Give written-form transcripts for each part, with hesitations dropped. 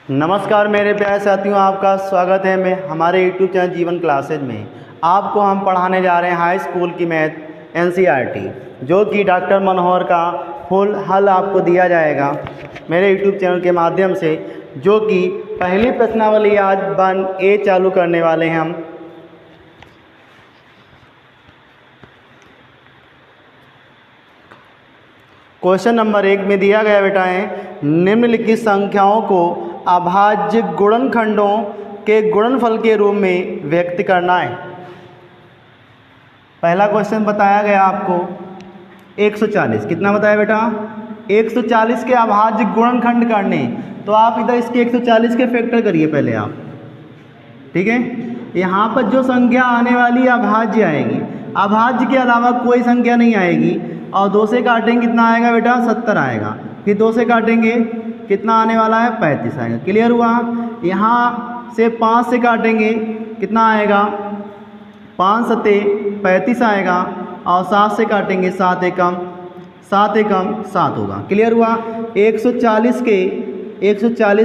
नमस्कार मेरे प्यारे साथियों, आपका स्वागत है मैं हमारे यूट्यूब चैनल जीवन क्लासेज में। आपको हम पढ़ाने जा रहे हैं हाई स्कूल की मैथ एनसीईआरटी, जो कि डॉक्टर मनोहर का फुल हल आपको दिया जाएगा मेरे यूट्यूब चैनल के माध्यम से, जो कि पहली प्रश्नावली आज 1A चालू करने वाले हैं हम। क्वेश्चन नंबर 1 में दिया गया बेटा है, निम्नलिखित संख्याओं को अभाज्य गुणनखंडों के गुणनफल के रूप में व्यक्त करना है। पहला क्वेश्चन बताया गया आपको 140, कितना बताया बेटा 140 के अभाज्य गुणनखंड करने। तो आप इधर इसके 140 के फैक्टर करिए पहले आप, ठीक है। यहाँ पर जो संख्या आने वाली अभाज्य आएगी, अभाज्य के अलावा कोई संख्या नहीं आएगी। और 2 से काटेंगे कितना आएगा बेटा 70 आएगा। फिर 2 से काटेंगे कितना आने वाला है 35 आएगा। क्लियर हुआ। यहाँ से 5 से काटेंगे कितना आएगा 5 सते 35 आएगा। और 7 से काटेंगे 7 एकम 7 होगा। क्लियर हुआ। 140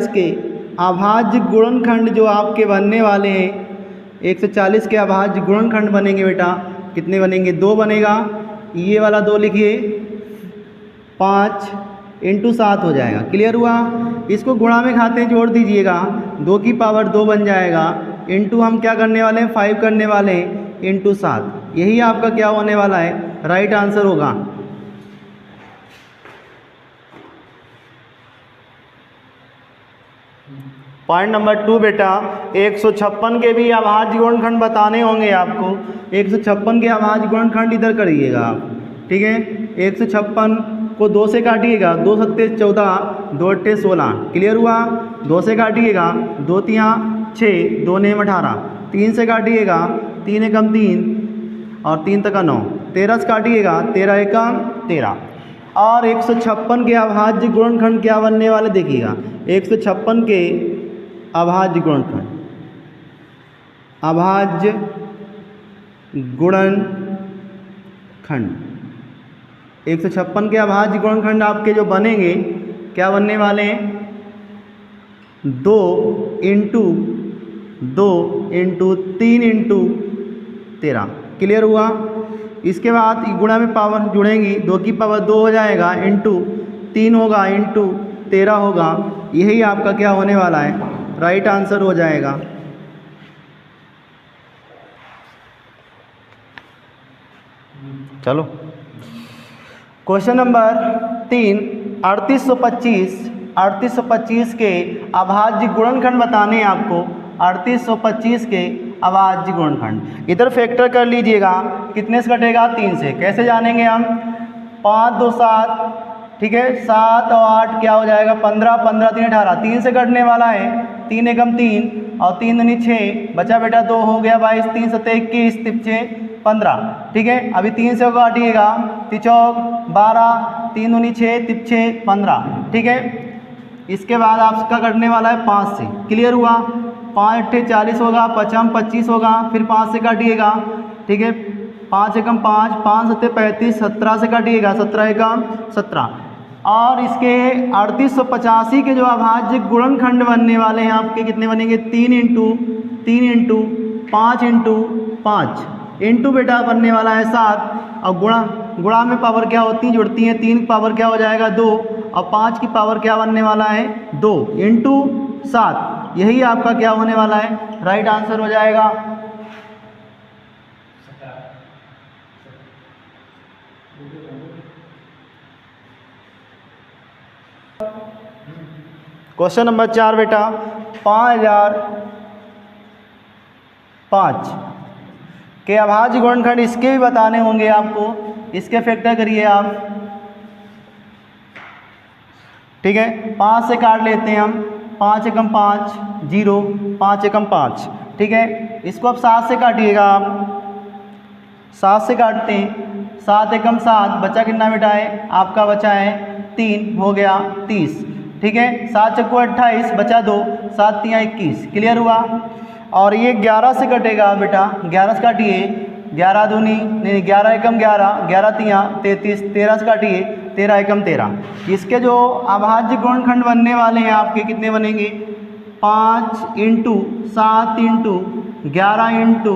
के अभाज्य गुणनखंड जो आपके बनने वाले हैं, 140 के अभाज्य गुणनखंड बनेंगे बेटा, कितने बनेंगे 2 बनेगा। ये वाला 2 लिखिए, 5 × 7 हो जाएगा। क्लियर हुआ। इसको गुणा में खाते जोड़ दीजिएगा, 2 की पावर 2 बन जाएगा। इंटू हम क्या करने वाले हैं 5 करने वाले हैं, इंटू 7। यही आपका क्या होने वाला है, राइट आंसर होगा। पॉइंट नंबर 2 बेटा, 156 के भी अभाज्य गुणनखंड बताने होंगे आपको। 156 के अभाज्य गुणनखंड इधर करिएगा आप, ठीक है। 156 को 2 से काटिएगा, 2 सत्ते 14, 2 अट्ठे 16। क्लियर हुआ। 2 से काटिएगा, 2 तियाँ 6, 2 नेम 18। 3 से काटिएगा, 3 एकम 3 और 3 तक 9। 13 से काटिएगा, 13 एकम 13। और 156 के अभाज्य गुणनखंड क्या बनने वाले देखिएगा। 156 के अभाज्य गुणनखंड, अभाज्य गुणनखंड 156 के अभाज्य गुणनखंड आपके जो बनेंगे क्या बनने वाले हैं 2 × 2 × 3 × 13। क्लियर हुआ। इसके बाद गुणा में पावर जुड़ेंगी, 2 की पावर 2 हो जाएगा, इंटू 3 होगा, इंटू 13 होगा। यही आपका क्या होने वाला है, राइट आंसर हो जाएगा। चलो क्वेश्चन नंबर 3, 3825 के अभाज्य गुणनखंड बताने हैं आपको। 3825 के अभाज्य गुणनखंड इधर फैक्टर कर लीजिएगा, कितने से कटेगा 3 से। कैसे जानेंगे हम, 5 2 7, ठीक है। 7 और 8 क्या हो जाएगा 15, 15 3 18। 3 से कटने वाला है, 3 एकम 3 और 3 दूनी 6, बचा बेटा 2 हो गया 22, 3 सत्ते 21, 3 6 15, ठीक है। अभी 3 से काटिएगा, 3 चौक 12, 3 दूनी 6, 3 6 15, ठीक है। इसके बाद आपका कटने वाला है 5 से। क्लियर हुआ। 5 अट्ठे 40 होगा, 5 25 होगा। फिर 5 से काटिएगा, ठीक है। 5 एकम 5, 5 सत्ते 35, 17 से काटिएगा, 17 एकम 17। और इसके 3885 के जो अभाज्य गुणनखंड बनने वाले हैं आपके, कितने बनेंगे 3 × 5 × 5 इंटू बेटा बनने वाला है 7। और गुणा में पावर क्या होती है जुड़ती हैं, 3 की पावर क्या हो जाएगा 2 और 5 की पावर क्या बनने वाला है 2 इंटू 7। यही आपका क्या होने वाला है, राइट आंसर हो जाएगा। क्वेश्चन नंबर 4 बेटा, 5005 के अभाज्य गुणनखंड इसके भी बताने होंगे आपको। इसके फैक्टर करिए आप, ठीक है। 5 से काट लेते हैं हम, 5 एकम 5 0, 5 एकम 5, ठीक है। इसको अब 7 से काटिएगा आप, 7 से काटते हैं, 7 एकम 7, बचा कितना बेटा है आपका, बचा है 3, हो गया 30, ठीक है। 7 चक्को 28, बचा 2, 7 तियाँ 21। क्लियर हुआ। और ये 11 से कटेगा बेटा, 11 से काटिए, 11 दूनी नहीं 11 एकम 11, 11 तियाँ 33, 13 से काटिए, 13 एकम 13। इसके जो अभाज्य गुणनखंड बनने वाले हैं आपके कितने बनेंगे 5 इंटू 7 इंटू 11 इंटू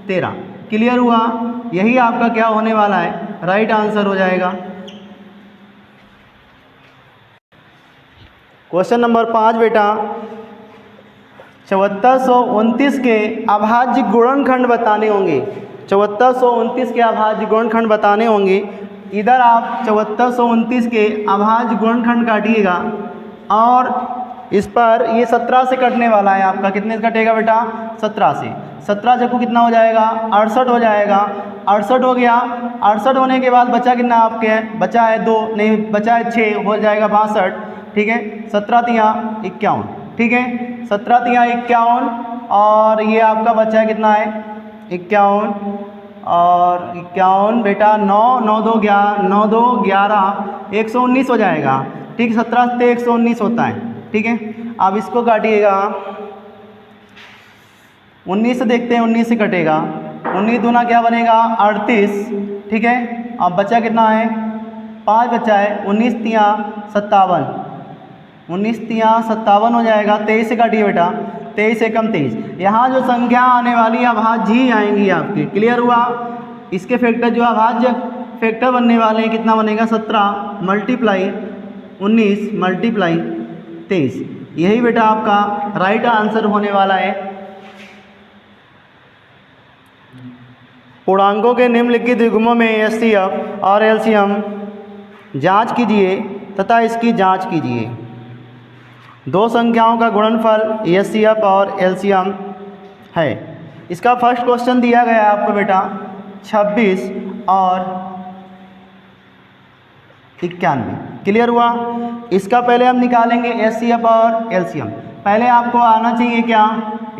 13। क्लियर हुआ? यही आपका क्या होने वाला है, राइट आंसर हो जाएगा। क्वेश्चन नंबर 5 बेटा, 7429 के अभाज्य गुणनखंड बताने होंगे। 7429 के अभाज्य गुणनखंड बताने होंगे। इधर आप 7429 के अभाज्य गुणनखंड काटिएगा और इस पर ये 17 से कटने वाला है आपका। कितने से कटेगा बेटा? 17 से। 17 चक्कू कितना हो जाएगा? 68 हो जाएगा। 68 हो गया। 68 होने के बाद बचा कितना आपके? बचा है 2, नहीं बचा है 6, हो जाएगा 62। ठीक है, 17 तिया 51। ठीक है, 17 तिया 51 और ये आपका बचा है कितना है? 51 और 51 बेटा 9, 9 2 11, 119 हो जाएगा। ठीक है, 17 से 119 होता है। ठीक है, अब इसको काटिएगा। 19 से देखते हैं, 19 से कटेगा। 19 दूना क्या बनेगा? 38। ठीक है, अब बचा कितना है? 5 बचा है। 19 तिया 57, 19 तिया 57 हो जाएगा। 23 से काटिए बेटा, 23 एकम 23। यहाँ जो संख्या आने वाली है अभाज्य ही आएंगी आपके। क्लियर हुआ? इसके फैक्टर जो अभाज्य फैक्टर बनने वाले हैं कितना बनेगा? 17 मल्टीप्लाई 19 मल्टीप्लाई 23। यही बेटा आपका राइट आंसर होने वाला है। पूर्णांकों के निम्नलिखित युग्मों में एचसीएफ और एलसीएम जांच कीजिए तथा इसकी जांच कीजिए। दो संख्याओं का गुणनफल एचसीएफ और एलसीएम है। इसका फर्स्ट क्वेश्चन दिया गया है आपको बेटा 26 और 91। क्लियर हुआ? इसका पहले हम निकालेंगे एचसीएफ और एलसीएम। पहले आपको आना चाहिए क्या?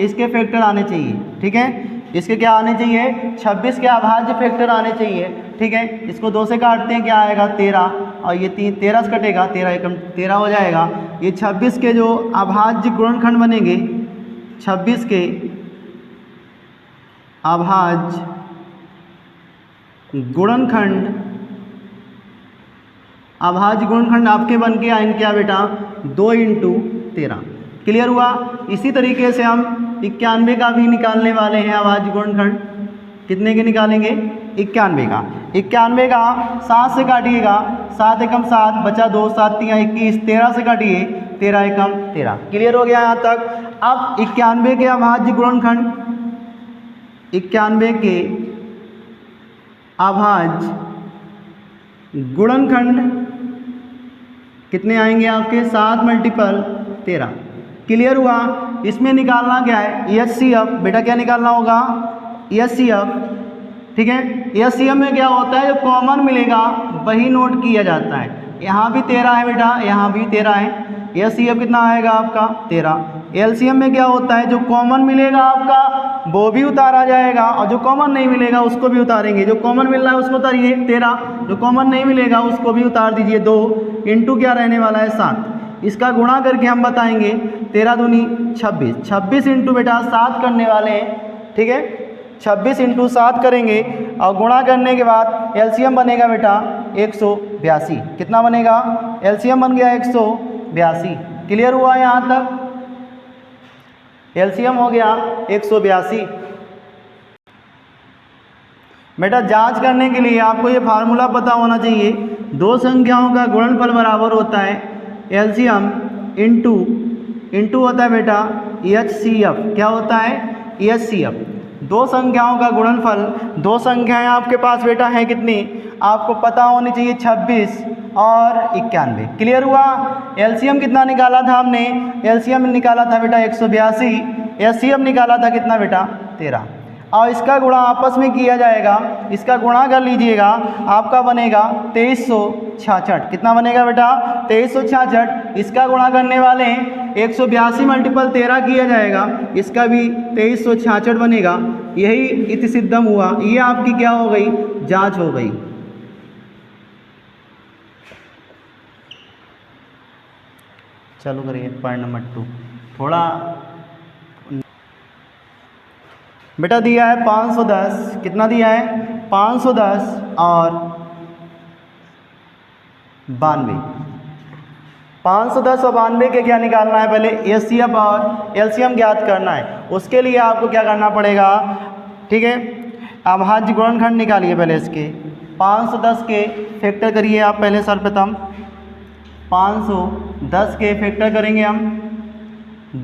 इसके फैक्टर आने चाहिए। ठीक है, इसके क्या आने चाहिए? 26 के अभाज्य फैक्टर आने चाहिए। ठीक है, इसको 2 से काटते हैं, क्या आएगा? 13 और ये 13 से कटेगा, 13 एकम 13 हो जाएगा। ये 26 के जो अभाज्य गुणनखंड बनेंगे, 26 के अभाज्य गुणनखंड, अभाज्य गुणनखंड आपके बन के आएंगे क्या बेटा? 2 इंटू 13। क्लियर हुआ? इसी तरीके से हम 91 का भी निकालने वाले हैं अभाज्य गुणनखंड। कितने के निकालेंगे? 91 का। 91 का 7 से काटिएगा, 7 एकम 7 बचा 2, 7 तिया 21, 13 से काटिए, 13 एकम 13। क्लियर हो गया यहाँ तक? अब 91 के अभाज्य गुणनखंड, 91 के अभाज्य गुणनखंड कितने आएंगे आपके? 7 मल्टीपल 13। क्लियर हुआ? इसमें निकालना क्या है? एचसीएफ। बेटा क्या निकालना होगा? एचसीएफ। ठीक है, एचसीएफ में क्या होता है? जो कॉमन मिलेगा वही नोट किया जाता है। यहाँ भी 13 है बेटा, यहाँ भी 13 है। एचसीएफ कितना आएगा आपका? 13। एलसीएम में क्या होता है? जो कॉमन मिलेगा आपका वो भी उतारा जाएगा और जो कॉमन नहीं मिलेगा उसको भी उतारेंगे। जो कॉमन मिल रहा है उसको उतारिए 13, जो कॉमन नहीं मिलेगा उसको भी उतार दीजिए 2 इंटू क्या रहने वाला है? 7। इसका गुणा करके हम बताएंगे 13 दूनी 26, 26 इंटू बेटा 7 करने वाले हैं। ठीक है, 26 इंटू 7 करेंगे और गुणा करने के बाद एलसीएम बनेगा बेटा 182। कितना बनेगा? एलसीएम बन गया 182। क्लियर हुआ यहाँ तक? एलसीएम हो गया 182। बेटा जांच करने के लिए आपको ये फार्मूला पता होना चाहिए। दो संख्याओं का गुणनफल बराबर होता है एलसीएम इंटू होता है बेटा एचसीएफ। क्या होता है? एचसीएफ। दो संख्याओं का गुणनफल, दो संख्याएं आपके पास बेटा हैं कितनी? आपको पता होनी चाहिए 26 और 91। क्लियर हुआ? एलसीएम कितना निकाला था हमने? एलसीएम निकाला था बेटा 182। एचसीएफ निकाला था कितना बेटा? 13। और इसका गुणा आपस में किया जाएगा, इसका गुणा कर लीजिएगा, आपका बनेगा 2366। कितना बनेगा बेटा? 2366। इसका गुणा करने वाले हैं 182 मल्टीपल 13 किया जाएगा, इसका भी 2366 बनेगा। यही इति सिद्धम हुआ। ये आपकी क्या हो गई? जांच हो गई। चलो करिए पॉइंट नंबर 2। थोड़ा बेटा दिया है 510। कितना दिया है? 510 और 92। 510 और 92 के क्या निकालना है, पहले एचसीएफ और एलसीएम ज्ञात करना है। उसके लिए आपको क्या करना पड़ेगा, ठीक है, अभाज्य गुणनखंड निकालिए पहले इसके। 510 के फैक्टर करिए आप पहले सर्वप्रथम। 510 के फैक्टर करेंगे हम,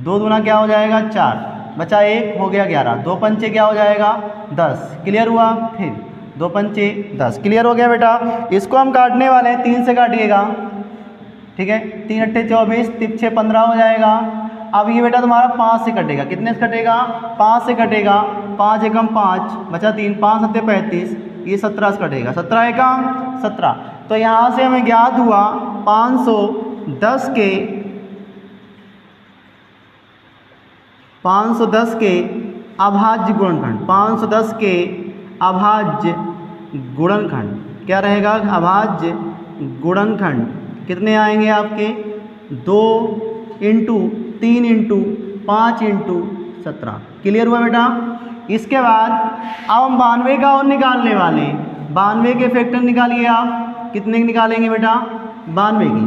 2 दूना क्या हो जाएगा 4, बचा 1 हो गया 11, 2 पंचे क्या हो जाएगा 10, क्लियर हुआ। फिर 2 पंचे 10, क्लियर हो गया बेटा। इसको हम काटने वाले हैं, 3 से काटिएगा, ठीक है, 3 अट्ठे 24, 3 6 15 हो जाएगा। अब ये बेटा तुम्हारा 5 से कटेगा, कितने से कटेगा 5 से कटेगा, 5 एकम 5 बचा 3, 5 सत्ते 35, ये 17 से कटेगा, 17 एकम 17। तो यहाँ से हमें ज्ञात हुआ 510 के अभाज्य गुणनखंड, 510 के अभाज्य गुणनखंड क्या रहेगा, अभाज्य गुणनखंड कितने आएंगे आपके 2 इंटू 3 इंटू 5 इंटू 17, क्लियर हुआ बेटा। इसके बाद अब हम 92 का और निकालने वाले हैं। 92 के फैक्टर निकालिए आप, कितने निकालेंगे बेटा 92 की,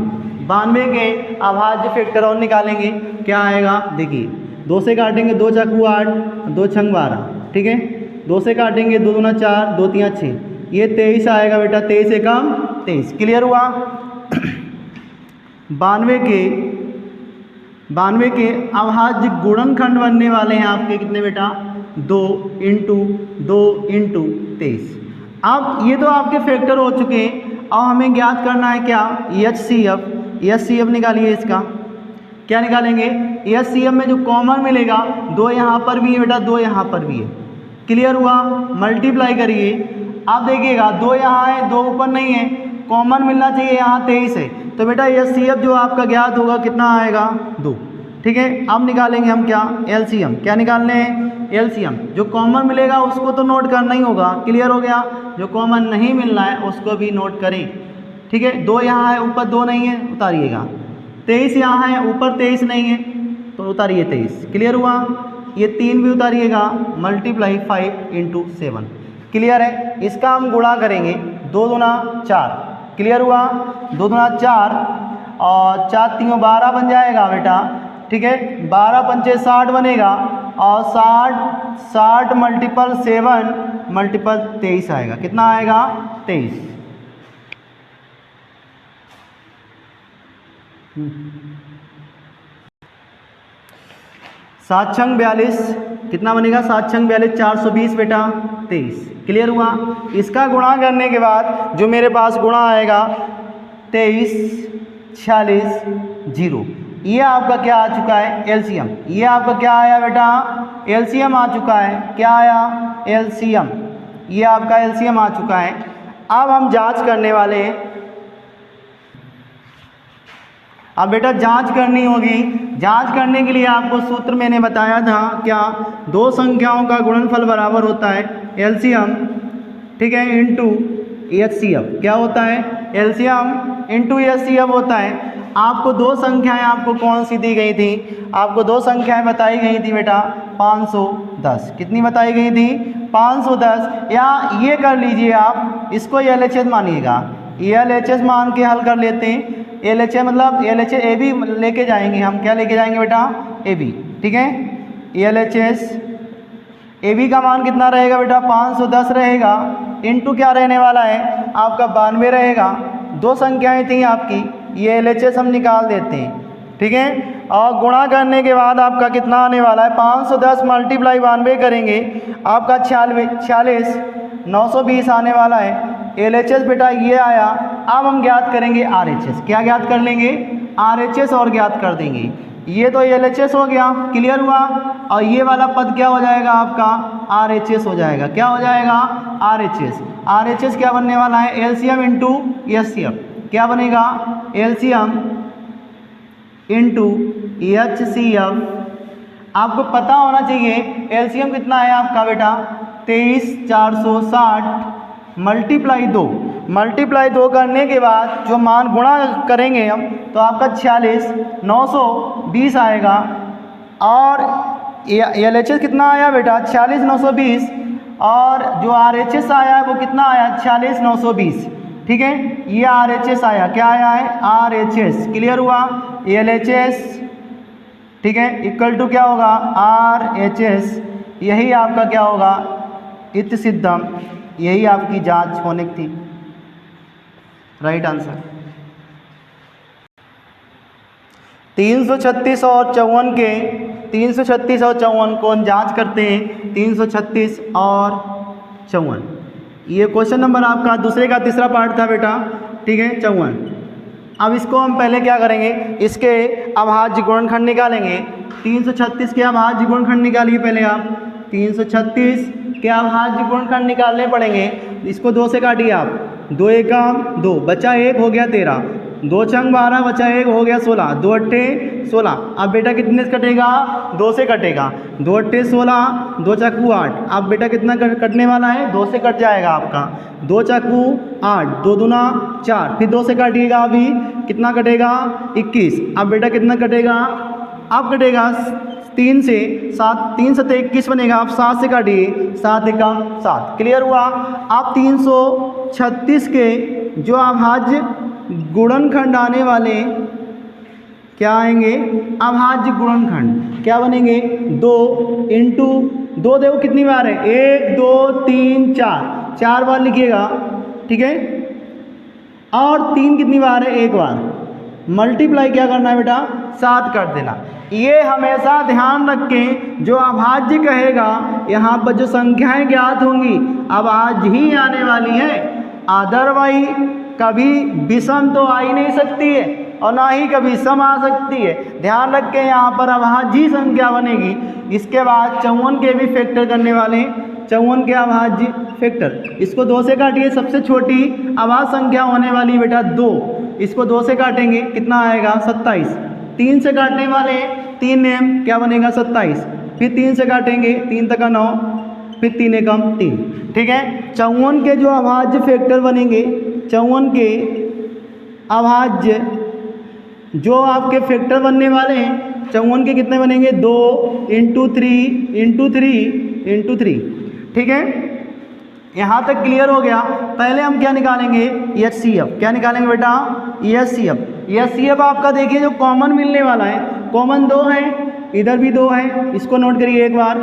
92 के अभाज्य फैक्टर और निकालेंगे, क्या आएगा देखिए, 2 से काटेंगे 2 चक्कू 8, 2 छंग 12, ठीक है, 2 से काटेंगे 2 दूना 4, 2 3 6, ये 23 आएगा बेटा, 23 एकम 23, क्लियर हुआ। 92 के अभाज्य गुणनखंड बनने वाले हैं आपके कितने बेटा 2 इंटू 2 इंटू 23। अब ये तो आपके फैक्टर हो चुके हैं, अब हमें ज्ञात करना है क्या एचसीएफ निकालिए इसका, क्या निकालेंगे एचसीएफ में जो कॉमन मिलेगा, 2 यहाँ पर भी है बेटा, 2 यहाँ पर भी है, क्लियर हुआ। मल्टीप्लाई करिए, आप देखिएगा 2 यहाँ है 2 ऊपर नहीं है, कॉमन मिलना चाहिए, यहाँ 23 है, तो बेटा एचसीएफ जो आपका ज्ञात होगा कितना आएगा 2, ठीक है। अब निकालेंगे हम क्या एलसीएम, क्या निकालने हैं एलसीएम, जो कॉमन मिलेगा उसको तो नोट करना ही होगा, क्लियर हो गया, जो कॉमन नहीं मिलना है उसको भी नोट करें, ठीक है। 2 यहाँ है ऊपर 2 नहीं है, उतारिएगा, 23 यहाँ है ऊपर 23 नहीं है तो उतारिए 23, क्लियर हुआ। ये 3 भी उतारिएगा, मल्टीप्लाई 5 इंटू 7, क्लियर है। इसका हम गुणा करेंगे, 2 दूना 4, क्लियर हुआ, 2 दूना 4 और 4 3 12 बन जाएगा बेटा, ठीक है, 12 पंचे 60 बनेगा और 60 मल्टीपल 7 मल्टीपल 23 आएगा, कितना आएगा 23। 7 छंग 42 कितना बनेगा, 7 छंग 42 420 बेटा 23, क्लियर हुआ। इसका गुणा करने के बाद जो मेरे पास गुणा आएगा 23 46 0, ये आपका क्या आ चुका है एलसीएम, ये आपका क्या आया बेटा एलसीएम आ चुका है, क्या आया एलसीएम, ये आपका एलसीएम आ चुका है। अब हम जांच करने वाले हैं, अब बेटा जांच करनी होगी। जांच करने के लिए आपको सूत्र मैंने बताया था, क्या 2 संख्याओं का गुणनफल बराबर होता है एलसीएम, ठीक है, इंटू एचसीएफ, क्या होता है एलसीएम इंटू एचसीएफ होता है। आपको 2 संख्याएं आपको कौन सी दी गई थी, आपको 2 संख्याएं बताई गई थी बेटा 510, कितनी बताई गई थी 510, या ये कर लीजिए आप, इसको एलएचएस मानिएगा, एलएचएस मान के हल कर लेते हैं। एलएचएस मतलब एलएचएस ए बी लेके जाएंगे हम, क्या लेके जाएंगे बेटा ए बी, ठीक है। एलएचएस ए बी का मान कितना रहेगा बेटा 510 रहेगा, इनटू क्या रहने वाला है आपका 92 रहेगा। 2 संख्याएं थी आपकी, ये एलएचएस हम निकाल देते हैं, ठीक है। और गुणा करने के बाद आपका कितना आने वाला है 510 मल्टीप्लाई 92 करेंगे, आपका 46 920 आने वाला है। एलएचएस बेटा ये आया। अब हम ज्ञात करेंगे आरएचएस, क्या ज्ञात कर लेंगे आरएचएस और ज्ञात कर देंगे। ये तो एलएचएस हो गया, क्लियर हुआ, और ये वाला पद क्या हो जाएगा आपका आरएचएस हो जाएगा, क्या हो जाएगा आरएचएस। आरएचएस क्या बनने वाला है एलसीएम इंटू एचसीएफ, क्या बनेगा एलसीएम इंटू एचसीएफ। आपको पता होना चाहिए एलसीएम कितना है आपका बेटा 23460 मल्टीप्लाई 2 करने के बाद जो मान गुणा करेंगे हम तो आपका 46 920 आएगा। और एलएचएस कितना आया बेटा 46 920, और जो आरएचएस आया है वो कितना आया 46 920। ठीक है, ये RHS आया, क्या आया है RHS, क्लियर हुआ, LHS, ठीक है, इक्वल टू क्या होगा RHS, यही आपका क्या होगा इत्थ सिद्धम, यही आपकी जांच होने की थी, राइट आंसर। 336 और 54 के 336 और 54 को हम जांच करते हैं, 336 और 54, ये क्वेश्चन नंबर आपका दूसरे का तीसरा पार्ट था बेटा, ठीक है 54। अब इसको हम पहले क्या करेंगे, इसके अभाज्य गुणनखंड निकालेंगे। 336 के अभाज्य गुणनखंड निकालिए पहले आप, 336 के अभाज्य गुणनखंड निकालने पड़ेंगे। इसको 2 से काटिए आप, 2 एकम 2, बचा 1 हो गया 13, 2 छंग 12, बचा 1 हो गया 16, 2 अट्ठे 16। अब बेटा कितने से कटेगा, 2 से कटेगा, 2 अट्ठे 16, 2 चाकू 8। अब बेटा कितना कटने वाला है, 2 से कट जाएगा आपका, 2 चाकू 8, 2 दूना 4, फिर 2 से काटिएगा, अभी कितना कटेगा 21। अब बेटा कितना कटेगा, अब कटेगा 3 से 7, 3 7 21 बनेगा, आप 7 से काटिए, 7 एकम 7, क्लियर हुआ। आप 336 के जो अभाज्य गुणनखंड आने वाले क्या आएंगे, अभाज्य गुणनखंड क्या बनेंगे, 2 इंटू 2, देखो कितनी बार है, 1 2 3 4, 4 बार लिखिएगा, ठीक है, और 3 कितनी बार है, 1 बार, मल्टीप्लाई क्या करना है बेटा, 7 कर देना। ये हमेशा ध्यान रखें, जो अभाज्य कहेगा यहाँ पर जो संख्याएं ज्ञात होंगी अभाज्य ही आने वाली हैं, अदरवाइज कभी विषम तो आ ही नहीं सकती है और ना ही कभी सम आ सकती है। ध्यान रखें, यहाँ पर अभाज्य संख्या बनेगी। इसके बाद 54 के भी फैक्टर करने वाले हैं, 54 के अभाज्य फैक्टर, इसको 2 से काटिए, सबसे छोटी अभाज्य संख्या होने वाली बेटा 2, इसको 2 से काटेंगे कितना आएगा 27, 3 से काटने वाले 3 नेम क्या बनेगा 27, फिर 3 से काटेंगे 3 तक 9, फिर 3 एकम 3, ठीक है। 54 के जो अभाज्य फैक्टर बनेंगे, 54 के अभाज्य जो आपके फैक्टर बनने वाले हैं, 54 के कितने बनेंगे, 2 इंटू 3 इंटू 3 इंटू 3, ठीक है। यहाँ तक क्लियर हो गया। पहले हम क्या निकालेंगे, HCF, क्या निकालेंगे बेटा, HCF आपका देखिए जो कॉमन मिलने वाला है, कॉमन 2 है, इधर भी 2 है, इसको नोट करिए एक बार,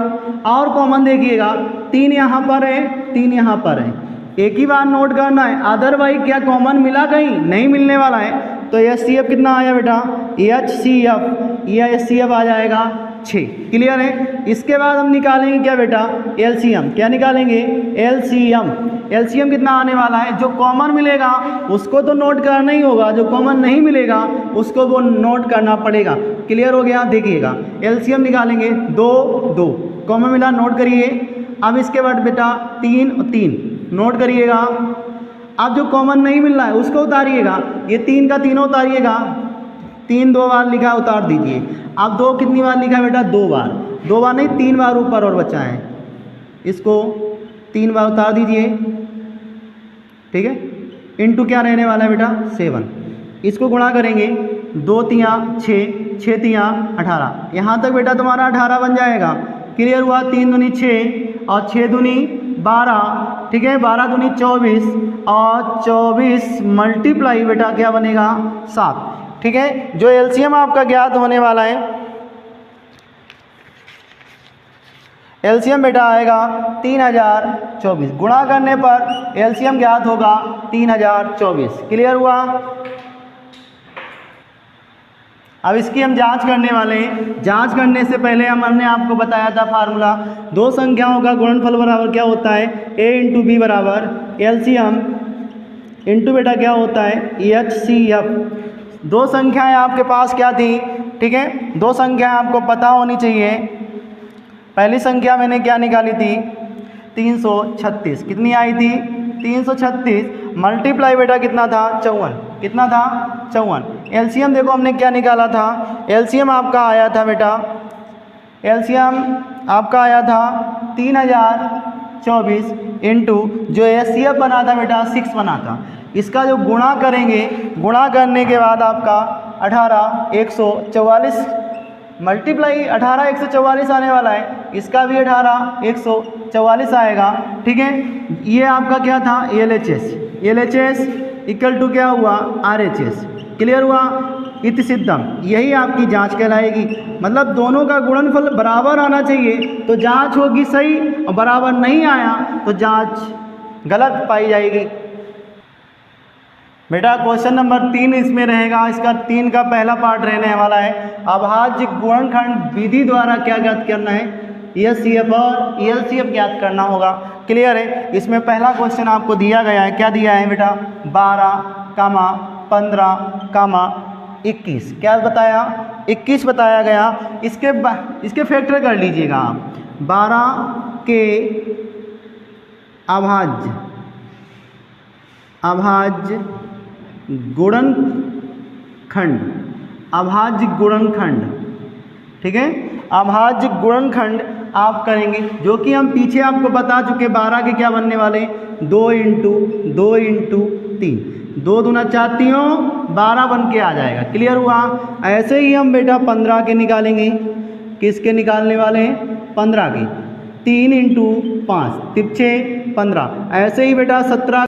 और कॉमन देखिएगा 3 यहाँ पर है, 3 यहाँ पर है, एक ही बार नोट करना है, अदरवाइज क्या कॉमन मिला कहीं, नहीं मिलने वाला है। तो HCF कितना आया बेटा, HCF, यह HCF आ जाएगा 6, क्लियर है। इसके बाद हम निकालेंगे क्या बेटा, LCM, क्या निकालेंगे LCM कितना आने वाला है, जो कॉमन मिलेगा उसको तो नोट करना ही होगा, जो कॉमन नहीं मिलेगा उसको वो नोट करना पड़ेगा, क्लियर हो गया। देखिएगा LCM निकालेंगे, 2 2 कॉमन मिला, नोट करिए। अब इसके बाद बेटा 3 और 3 नोट करिएगा। अब जो कॉमन नहीं मिल रहा है उसको उतारिएगा, ये 3 का तीनों उतारिएगा, 3 2 बार लिखा उतार दीजिए। अब 2 कितनी बार लिखा है बेटा, 2 बार, 2 बार नहीं 3 बार ऊपर और बचा है, इसको 3 बार उतार दीजिए, ठीक है। इनटू क्या रहने वाला है बेटा 7, इसको गुणा करेंगे, 2 तियाँ 6, 6 तियाँ 18, यहाँ तक बेटा तुम्हारा 18 बन जाएगा, क्लियर हुआ। 3 दूनी 6 और 6 दूनी 12, ठीक है, 12 दूनी 24 और 24 मल्टीप्लाई बेटा क्या बनेगा 7, ठीक है। जो LCM आपका ज्ञात होने वाला है, LCM बेटा आएगा 3024, गुणा करने पर LCM ज्ञात होगा 3024, क्लियर हुआ। अब इसकी हम जांच करने वाले हैं। जांच करने से पहले हमने आपको बताया था फार्मूला, दो संख्याओं का गुणनफल बराबर क्या होता है, A इंटू बी बराबर LCM इंटू बेटा क्या होता है HCF। दो संख्याएं आपके पास क्या थी, ठीक है, दो संख्याएं आपको पता होनी चाहिए। पहली संख्या मैंने क्या निकाली थी 336, कितनी आई थी 336, मल्टीप्लाई बेटा कितना था 54, कितना था 54। एलसीएम देखो हमने क्या निकाला था, एलसीएम आपका आया था बेटा, एलसीएम आपका आया था 3024 इंटू जो एचसीएफ बना था बेटा 6 बना था। इसका जो गुणा करेंगे, गुणा करने के बाद आपका 18 144 मल्टीप्लाई 18 144 आने वाला है, इसका भी 18 144 आएगा, ठीक है। ये आपका क्या था एलएचएस, इक्वल टू क्या हुआ RHS। क्लियर हुआ। इति सिद्धम, यही आपकी जांच कहलाएगी। मतलब दोनों का गुणनफल बराबर आना चाहिए तो जांच होगी सही, और बराबर नहीं आया तो जांच गलत पाई जाएगी। बेटा क्वेश्चन नंबर 3 इसमें रहेगा। इसका 3 का पहला पार्ट रहने वाला है अभाज्य गुणनखंड विधि द्वारा क्या ज्ञात करना है, HCF और LCF ज्ञात करना होगा। क्लियर है। इसमें पहला क्वेश्चन आपको दिया गया है, क्या दिया है बेटा 12, 15, 21। क्या बताया 21 बताया गया। इसके फैक्टर कर लीजिएगा आप। 12 के अभाज्य गुणनखंड, ठीक है। अभाज्य गुणनखंड आप करेंगे जो कि हम पीछे आपको बता चुके। 12 के क्या बनने वाले 2 × 2 × 3, 2 दूना 4 तीनों 12 बन के आ जाएगा। क्लियर हुआ। ऐसे ही हम बेटा 15 के निकालेंगे। किसके निकालने वाले हैं 15 के, 3 × 5 तिरछे 15। ऐसे ही बेटा 17